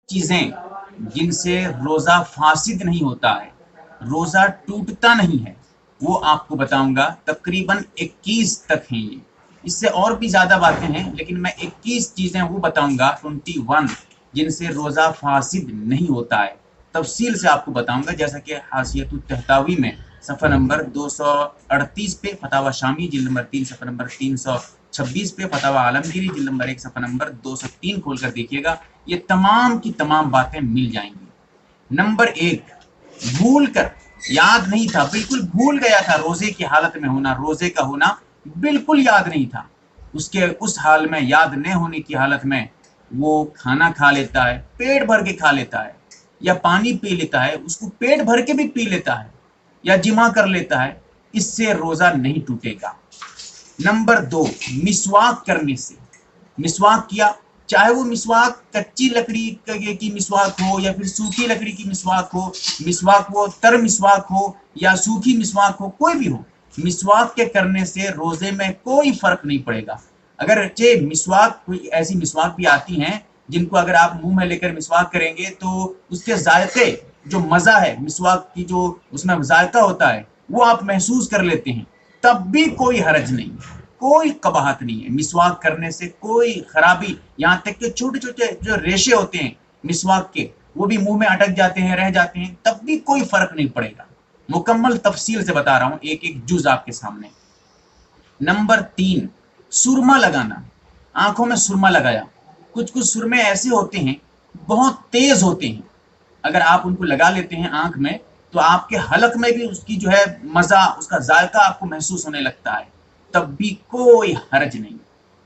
چیزیں جن سے روزہ فاسد نہیں ہوتا ہے، روزہ ٹوٹتا نہیں ہے، وہ آپ کو بتاؤں گا۔ تقریباً 21 تک ہیں یہ، اس سے اور بھی زیادہ باتیں ہیں، لیکن میں 21 چیزیں وہ بتاؤں گا 21 جن سے روزہ فاسد نہیں ہوتا ہے، تفصیل سے آپ کو بتاؤں گا، جیسا کہ حاشیۃ الطحطاوی میں صفحہ نمبر 238 پہ، فتاوی شامی جلد نمبر 3 صفحہ نمبر 326 پہ، فتاوی عالمگیری جلد نمبر 1 صفحہ نمبر 203 کھول کر دیکھیے گا، یہ تمام کی تمام باتیں مل جائیں گی۔ نمبر 1، بھول کر، یاد نہیں تھا، بالکل بھول گیا تھا روزے کی حالت میں ہونا، روزے کا ہونا بالکل یاد نہیں تھا، اس حال میں، یاد نہ ہونے کی حالت میں وہ کھانا کھا لیتا ہے، پیٹ بھر کے کھا لیتا ہے، یا پانی پی لیتا ہے، اس کو پیٹ بھر کے بھی پی لیتا ہے، یا جمع کر لیتا ہے، اس سے روزہ نہیں ٹوٹے گا۔ نمبر 2، مسواک کرنے سے، مسواک کیا، چاہے وہ مسواک کچی لکڑی کی مسواک ہو یا پھر سوکھی لکڑی کی مسواک ہو، مسواک وہ تر مسواک ہو یا سوکھی مسواک ہو، کوئی بھی ہو، مسواک کے کرنے سے روزے میں کوئی فرق نہیں پڑے گا۔ اگرچہ مسواک، کوئی ایسی مسواک بھی آتی ہیں جن کو اگر آپ منہ میں لے کر مسواک کریں گے تو اس کے ذائقے، جو مزہ ہے مسواک کی، جو اس میں ذائقہ ہوتا ہے، وہ آپ محسوس کر لیتے ہیں، تب بھی کوئی حرج نہیں، کوئی قباحت نہیں ہے، مسواک کرنے سے کوئی خرابی، یہاں تک کہ چھوٹے چھوٹے جو ریشے ہوتے ہیں مسواک کے، وہ بھی منہ میں اٹک جاتے ہیں، رہ جاتے ہیں، تب بھی کوئی فرق نہیں پڑے گا۔ مکمل تفصیل سے بتا رہا ہوں، ایک ایک جز آپ کے سامنے۔ نمبر 3، سرما لگانا، آنکھوں میں سرما لگایا، کچھ سرمے ایسے ہوتے ہیں بہت تیز ہوتے ہیں، اگر آپ ان کو لگا لیتے ہیں آنکھ میں تو آپ کے حلق میں بھی اس کی جو ہے مزہ، اس کا ذائقہ آپ کو محسوس ہونے لگتا ہے، تب بھی کوئی حرج نہیں،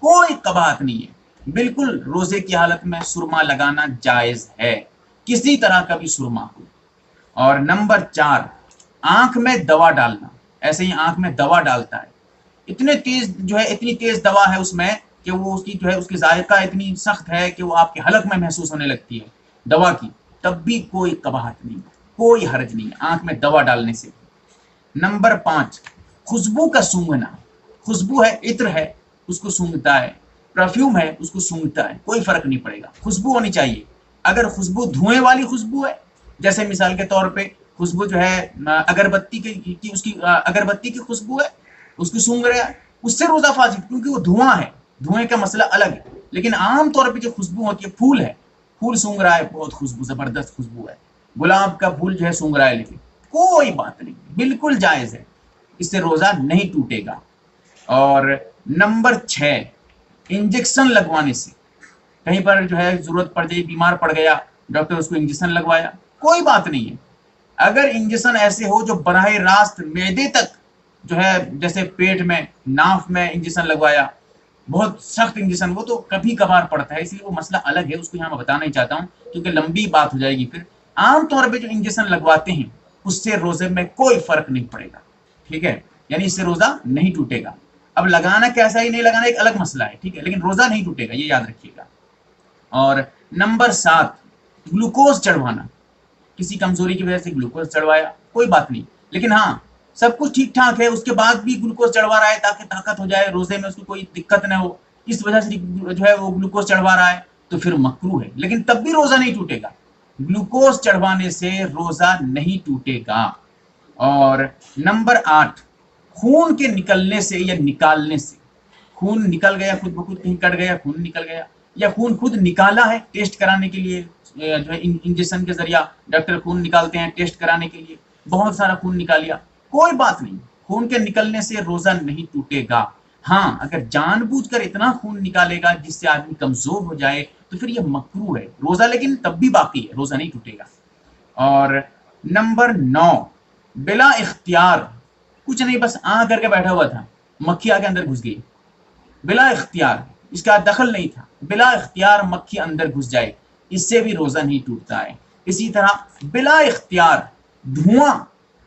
کوئی قباحت نہیں ہے، بالکل روزے کی حالت میں سرما لگانا جائز ہے، کسی طرح کا بھی سرما ہو۔ اور نمبر 4، آنکھ میں دوا ڈالنا، ایسے ہی آنکھ میں دوا ڈالتا ہے، اتنے تیز جو ہے، اتنی تیز دوا ہے اس میں کہ وہ اس کی جو ہے، اس کی ذائقہ اتنی سخت ہے کہ وہ آپ کے حلق میں محسوس ہونے لگتی ہے دوا کی، تب بھی کوئی قباحت نہیں، کوئی حرج نہیں آنکھ میں دوا ڈالنے سے۔ نمبر 5، خوشبو کا سونگھنا، خوشبو ہے، عطر ہے، اس کو سونگھتا ہے، پرفیوم ہے، اس کو سونگھتا ہے، کوئی فرق نہیں پڑے گا، خوشبو ہونی چاہیے۔ اگر خوشبو دھوئیں والی خوشبو ہے، جیسے مثال کے طور پہ خوشبو جو ہے اگربتی کی، اس کی اگربتی کی خوشبو ہے، اس کو سونگھ رہا ہے، اس سے روزہ فاسد، کیونکہ وہ دھواں ہے، دھوئیں کا مسئلہ الگ ہے۔ لیکن عام طور پہ جو خوشبو ہوتی ہے، پھول ہے، پھول سونگھ رہا ہے، بہت خوشبو، زبردست خوشبو ہے، گلاب کا پھول جو ہے سونگھ رہا ہے، لیکن کوئی بات نہیں، بالکل جائز ہے، اس سے روزہ نہیں ٹوٹے گا۔ اور نمبر 6، انجیکشن لگوانے سے، کہیں پر جو ہے ضرورت پڑ جائے، بیمار پڑ گیا، ڈاکٹر اس کو انجیکشن لگوایا، کوئی بات نہیں ہے۔ اگر انجیکشن ایسے ہو جو براہ راست معدے تک جو ہے، جیسے پیٹ میں، ناف میں انجیکشن لگوایا، بہت سخت انجیکشن، وہ تو کبھی کبھار پڑتا ہے، اس لیے وہ مسئلہ الگ ہے، اس کو یہاں میں بتانا نہیں چاہتا ہوں کیونکہ لمبی بات ہو جائے گی پھر۔ عام طور پہ جو انجیکشن لگواتے ہیں اس سے روزے میں کوئی فرق نہیں پڑے گا، ٹھیک ہے، یعنی اس سے روزہ نہیں ٹوٹے گا۔ اب لگانا کیسا ہی نہیں لگانا ایک الگ مسئلہ ہے، ٹھیک ہے، لیکن روزہ نہیں ٹوٹے گا، یہ یاد رکھیے گا۔ اور نمبر 7، گلوکوز چڑھوانا، کسی کمزوری کی وجہ سے گلوکوز چڑھوایا، کوئی بات نہیں، لیکن ہاں سب کچھ ٹھیک ٹھاک ہے، اس کے بعد بھی گلوکوز چڑھوا رہا ہے تاکہ طاقت ہو جائے، روزے میں اس کو کوئی دقت نہ ہو، اس وجہ سے جو ہے وہ گلوکوز چڑھوا رہا ہے، تو پھر مکروہ ہے، لیکن تب بھی روزہ نہیں ٹوٹے گا، گلوکوز چڑھوانے سے روزہ نہیں ٹوٹے گا۔ اور نمبر 8، خون کے نکلنے سے یا نکالنے سے، خون نکل گیا خود بخود، کہیں کٹ گیا خون نکل گیا، یا خون خود نکالا ہے ٹیسٹ کرانے کے لیے، جو ہے انجیکشن کے ذریعہ ڈاکٹر خون نکالتے ہیں ٹیسٹ کرانے کے لیے، بہت سارا خون نکال لیا، کوئی بات نہیں، خون کے نکلنے سے روزہ نہیں ٹوٹے گا۔ ہاں اگر جان بوجھ کر اتنا خون نکالے گا جس سے آدمی کمزور ہو جائے تو پھر یہ مکروہ ہے، روزہ لیکن تب بھی باقی ہے، روزہ نہیں ٹوٹے گا۔ اور نمبر 9، بلا اختیار، کچھ نہیں، بس کر کے بیٹھا ہوا تھا، مکھی آ کے اندر گھس گئی، بلا اختیار، اس کا دخل نہیں تھا، بلا اختیار مکھی اندر گھس جائے، اس سے بھی روزہ نہیں ٹوٹتا ہے۔ اسی طرح بلا اختیار دھواں،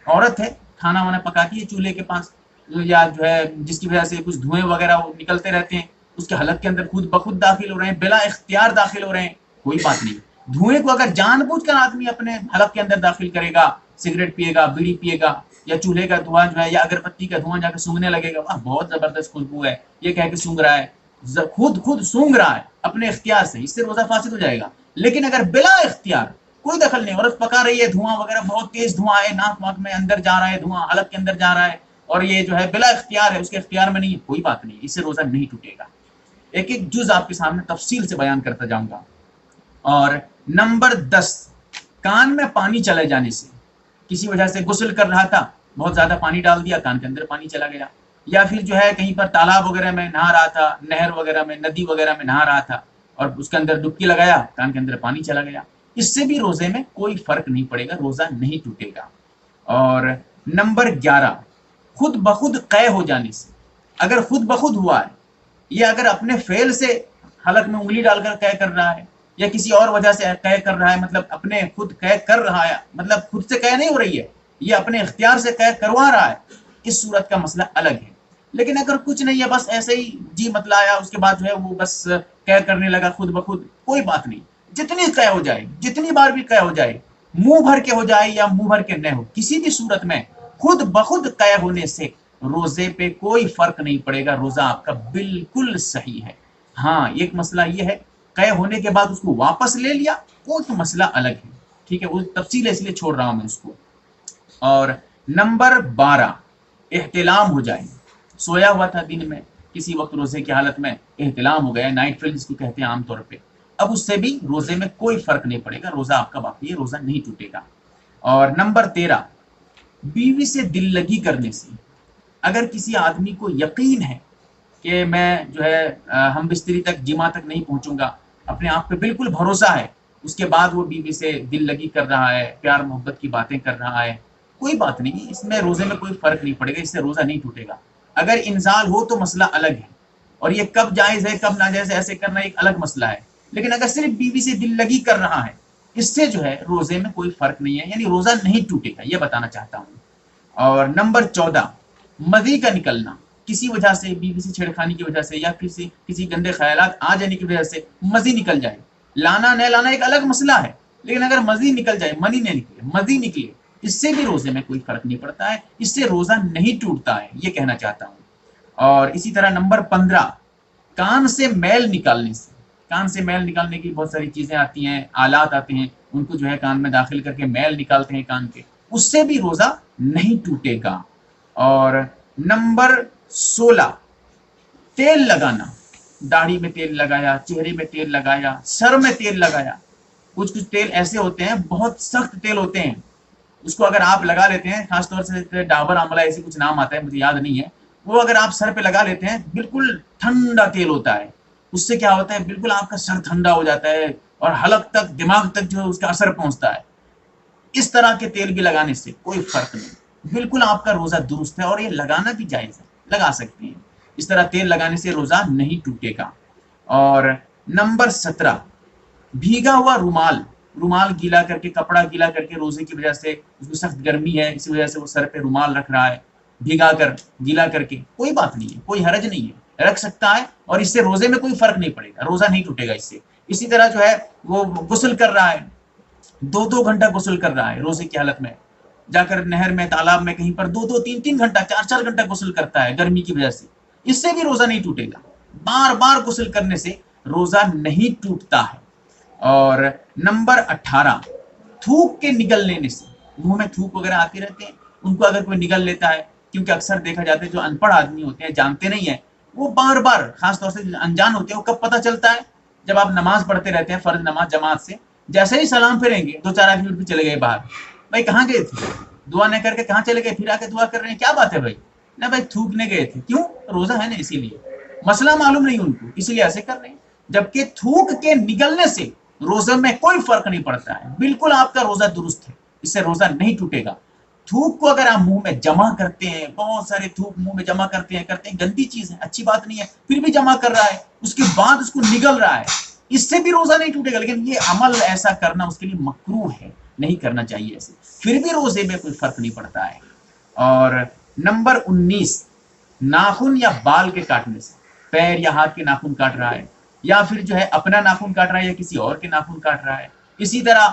عورت ہے کھانا وانا پکاتی ہے چولہے کے پاس، یا جو ہے جس کی وجہ سے کچھ دھوئیں وغیرہ نکلتے رہتے ہیں، اس کے حلق کے اندر خود بخود داخل ہو رہے ہیں، بلا اختیار داخل ہو رہے ہیں، کوئی بات نہیں، دھوئیں کو اگر جان بوجھ کر آدمی اپنے حلق کے اندر داخل کرے گا، سگریٹ پیے گا، بیڑی پیے گا، یا چولہے کا دھواں جو ہے یا اگربتی کا دھواں جا کے سونگنے لگے گا، واہ بہت زبردست خوشبو ہے، یہ کہہ کے سونگ رہا ہے، خود سونگ رہا ہے اپنے اختیار سے، اس سے روزہ فاسد ہو جائے گا. لیکن اگر بلا اختیار کوئی دخل نہیں، عورت پکا رہی ہے، دھواں وغیرہ بہت تیز دھواں ہے، ناک واک میں اندر جا رہا ہے دھواں، حلق کے اندر جا رہا ہے، اور یہ جو ہے بلا اختیار ہے، اس کے اختیار میں نہیں ہے، کوئی بات نہیں، اس سے روزہ نہیں ٹوٹے گا. ایک ایک جز آپ کے سامنے تفصیل سے بیان کرتا جاؤں گا. اور نمبر 10، کان میں پانی چلے جانے سے، کسی وجہ سے غسل کر رہا تھا، بہت زیادہ پانی ڈال دیا، کان کے اندر پانی چلا گیا، یا پھر جو ہے کہیں پر تالاب وغیرہ میں نہا رہا تھا، نہر وغیرہ میں، ندی وغیرہ میں نہا رہا تھا، اور اس کے اندر ڈبکی لگایا، کان کے اندر پانی چلا گیا، اس سے بھی روزے میں کوئی فرق نہیں پڑے گا، روزہ نہیں ٹوٹے گا. اور نمبر 11، خود بخود قے ہو جانے سے. اگر خود بخود ہوا ہے، یا اگر اپنے فعل سے حلق میں انگلی ڈال کر قے کر رہا ہے، یا کسی اور وجہ سے قے کر رہا ہے، مطلب اپنے خود قے کر رہا ہے، مطلب خود سے قے نہیں ہو رہی ہے، یہ اپنے اختیار سے قے کروا رہا ہے، اس صورت کا مسئلہ الگ ہے. لیکن اگر کچھ نہیں ہے، بس ایسے ہی جی متلا آیا، اس کے بعد جو ہے وہ بس قے کرنے لگا خود بخود، کوئی بات نہیں، جتنی قے ہو جائے، جتنی بار بھی قے ہو جائے، منہ بھر کے ہو جائے یا منہ بھر کے نہ ہو، کسی بھی صورت میں خود بخود قے ہونے سے روزے پہ کوئی فرق نہیں پڑے گا، روزہ آپ کا بالکل صحیح ہے. ہاں ایک مسئلہ یہ ہے، قے ہونے کے بعد اس کو واپس لے لیا، وہ تو مسئلہ الگ ہے، ٹھیک ہے، وہ تفصیل ہے اس لیے چھوڑ رہا ہوں میں اس کو. اور نمبر 12، احتلام ہو جائے. سویا ہوا تھا دن میں، کسی وقت روزے کی حالت میں احتلام ہو گیا، نائٹ فیل جس کو کہتے ہیں عام طور پہ، اب اس سے بھی روزے میں کوئی فرق نہیں پڑے گا، روزہ آپ کا باقی ہے، روزہ نہیں ٹوٹے گا. اور نمبر 13، بیوی سے دل لگی کرنے سے. اگر کسی آدمی کو یقین ہے کہ میں جو ہے ہم بستری تک، جمع تک نہیں پہنچوں گا، اپنے آپ پہ بالکل بھروسہ ہے، اس کے بعد وہ بیوی سے دل لگی کر رہا ہے، پیار محبت کی باتیں کر رہا ہے، کوئی بات نہیں، اس میں روزے میں کوئی فرق نہیں پڑے گا، اس سے روزہ نہیں ٹوٹے گا. اگر انزال ہو تو مسئلہ الگ ہے، اور یہ کب جائز ہے کب ناجائز ہے ایسے کرنا ایک الگ مسئلہ ہے. لیکن اگر صرف بیوی سے دل لگی کر رہا ہے، اس سے جو ہے روزے میں کوئی فرق نہیں ہے، یعنی روزہ نہیں ٹوٹے گا، یہ بتانا چاہتا ہوں. اور نمبر 14، مزی کا نکلنا. کسی وجہ سے، بیوی سے چھیڑخانی کی وجہ سے، یا کسی گندے خیالات آ جانے کی وجہ سے مزی نکل جائے، لانا نہ لانا ایک الگ مسئلہ ہے، لیکن اگر مزی نکل جائے، منی نہ نکلے، مزی نکلے، اس سے بھی روزے میں کوئی فرق نہیں پڑتا ہے، اس سے روزہ نہیں ٹوٹتا ہے، یہ کہنا چاہتا ہوں. اور اسی طرح نمبر 15، کان سے میل نکالنے سے. کان سے میل نکالنے کی بہت ساری چیزیں آتی ہیں، آلات آتے ہیں، ان کو جو ہے کان میں داخل کر کے میل نکالتے ہیں کان کے، اس سے بھی روزہ نہیں ٹوٹے گا. اور نمبر 16، تیل لگانا. داڑھی میں تیل لگایا، چہرے میں تیل لگایا، سر میں تیل لگایا. کچھ تیل ایسے ہوتے ہیں، بہت سخت تیل ہوتے ہیں، اس کو اگر آپ لگا لیتے ہیں، خاص طور سے ڈابر آملہ ایسے کچھ نام آتا ہے، مجھے یاد نہیں ہے، وہ اگر آپ سر پہ لگا لیتے ہیں، بالکل ٹھنڈا تیل ہوتا ہے، اس سے کیا ہوتا ہے، بالکل آپ کا سر ٹھنڈا ہو جاتا ہے، اور حلق تک، دماغ تک جو ہے اس کا اثر پہنچتا ہے. اس طرح کے تیل بھی لگانے سے کوئی فرق نہیں، بالکل آپ کا روزہ درست ہے، اور یہ لگانا بھی جائز ہے، لگا سکتے ہیں. اس طرح تیل لگانے سے روزہ نہیں ٹوٹے گا. اور نمبر 17، بھیگا ہوا رومال. رومال گیلا کر کے، کپڑا گیلا کر کے، روزے کی وجہ سے اس کو سخت گرمی ہے، اسی وجہ سے وہ سر پہ رومال رکھ رہا ہے، بھیگا کر، گیلا کر کے، کوئی بات نہیں ہے، کوئی حرج نہیں ہے، رکھ سکتا ہے، اور اس سے روزے میں کوئی فرق نہیں پڑے گا، روزہ نہیں ٹوٹے گا اس سے. اسی طرح جو ہے وہ غسل کر رہا ہے، 2 گھنٹہ غسل کر رہا ہے روزے کی حالت میں، جا کر نہر میں، تالاب میں، کہیں پر 2 3 گھنٹہ، 4 گھنٹہ غسل کرتا ہے گرمی کی وجہ سے، اس سے بھی روزہ نہیں ٹوٹے گا. بار بار غسل کرنے سے روزہ نہیں ٹوٹتا ہے. اور نمبر 18، تھوک کے نگل لینے سے. منہ میں تھوک وغیرہ آتے رہتے ہیں، ان کو اگر کوئی نگل لیتا ہے، کیونکہ اکثر دیکھا جاتا ہے جو ان پڑھ آدمی ہوتے ہیں، جانتے نہیں ہیں، وہ بار بار، خاص طور سے انجان ہوتے ہیں، وہ کب پتہ چلتا ہے، جب آپ نماز پڑھتے رہتے ہیں، فرض نماز جماعت سے، جیسے ہی سلام پھیریں گے 2 4 منٹ بھی چلے گئے باہر، بھائی کہاں گئے تھے، دعا نہیں کر کے کہاں چلے گئے، پھر آ کے دعا کر رہے ہیں، کیا بات ہے بھائی، نہ بھائی تھوکنے گئے تھے، کیوں، روزہ ہے نا اسی لیے، مسئلہ معلوم نہیں ان کو، اسی لیے ایسے کر رہے ہیں. جبکہ تھوک کے نگلنے سے روزہ میں کوئی فرق نہیں پڑتا ہے، بالکل آپ کا روزہ درست ہے، اس سے روزہ نہیں ٹوٹے گا. تھوک کو اگر آپ منہ میں جمع کرتے ہیں، بہت سارے تھوک منہ میں جمع کرتے ہیں، گندی چیز ہے، اچھی بات نہیں ہے، پھر بھی جمع کر رہا ہے، اس کے بعد اس کو نگل رہا ہے، اس سے بھی روزہ نہیں ٹوٹے گا. لیکن یہ عمل ایسا کرنا اس کے لیے مکروہ ہے، نہیں کرنا چاہیے ایسے، پھر بھی روزے میں کوئی فرق نہیں پڑتا ہے. اور نمبر 19، ناخن یا بال کے کاٹنے سے. پیر یا ہاتھ کے ناخن کاٹ رہا ہے، یا پھر جو ہے اپنا ناخن کاٹ رہا ہے، یا کسی اور کے ناخن کاٹ رہا ہے. اسی طرح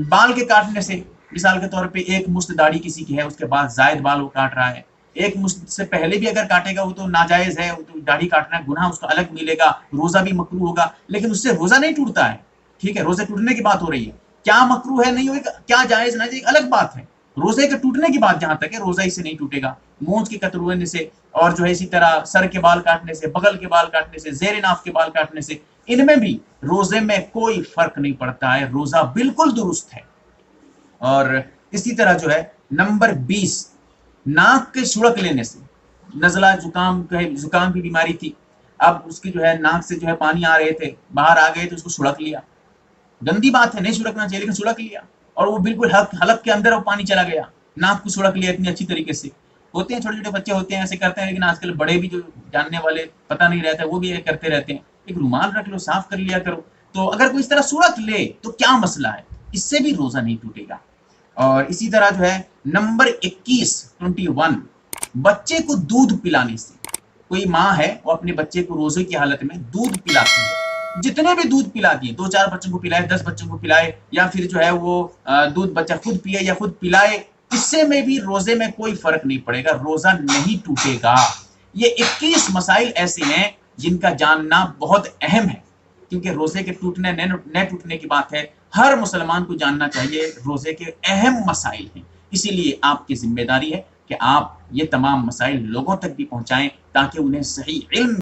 بال کے کاٹنے سے، مثال کے طور پہ ایک مشت داڑھی کسی کی ہے، اس کے بعد زائد بال وہ کاٹ رہا ہے، ایک مشت سے پہلے بھی اگر کاٹے گا وہ تو ناجائز ہے، وہ تو داڑھی کاٹنا گناہ اس کا الگ ملے گا، روزہ بھی مکروہ ہوگا، لیکن اس سے روزہ نہیں ٹوٹتا ہے. ٹھیک ہے، روزے ٹوٹنے کی بات ہو رہی ہے، کیا مکروہ ہے نہیں ہوگا، کیا جائز نہ ایک الگ بات ہے. روزے کے ٹوٹنے کی بات جہاں تک ہے، روزہ اس سے نہیں ٹوٹے گا. مونچھ کے کترانے سے، اور جو ہے اسی طرح سر کے بال کاٹنے سے، بغل کے بال کاٹنے سے، زیر ناف کے بال کاٹنے سے، ان میں بھی روزے میں کوئی فرق نہیں پڑتا ہے، روزہ بالکل درست ہے. اور اسی طرح جو ہے نمبر 20، ناک کے سڑک لینے سے. نزلہ زکام کی بیماری تھی، اب اس کی جو ہے ناک سے جو ہے پانی آ رہے تھے، باہر آ گئے تو اس کو سڑک لیا. گندی بات ہے، نہیں سڑکنا چاہیے، لیکن سڑک لیا اور وہ بالکل حلق کے اندر وہ پانی چلا گیا، ناک کو سڑک لیا اتنی اچھی طریقے سے. ہوتے ہیں چھوٹے چھوٹے بچے ہوتے ہیں ایسے کرتے ہیں، لیکن آج کل بڑے بھی جو جاننے والے پتہ نہیں رہتا وہ بھی یہ کرتے رہتے ہیں. ایک رومال رکھ لو، صاف کر لیا کرو. تو اگر کوئی اس طرح سڑک لے تو کیا مسئلہ ہے، اس سے بھی روزہ نہیں ٹوٹے گا. اور اسی طرح جو ہے نمبر 21 بچے کو دودھ پلانے سے. کوئی ماں ہے وہ اپنے بچے کو روزے کی حالت میں دودھ پلاتی ہے، جتنے بھی دودھ پلاتی ہے، 2-4 بچوں کو پلائے، 10 بچوں کو پلائے، یا پھر جو ہے وہ دودھ بچہ خود پیے یا خود پلائے، اس سے میں بھی روزے میں کوئی فرق نہیں پڑے گا، روزہ نہیں ٹوٹے گا. یہ 21 مسائل ایسے ہیں جن کا جاننا بہت اہم ہے، کیونکہ روزے کے ٹوٹنے نہ ٹوٹنے کی بات ہے. ہر مسلمان کو جاننا چاہیے روزے کے اہم مسائل ہیں. اسی لیے آپ کی ذمہ داری ہے کہ آپ یہ تمام مسائل لوگوں تک بھی پہنچائیں تاکہ انہیں صحیح علم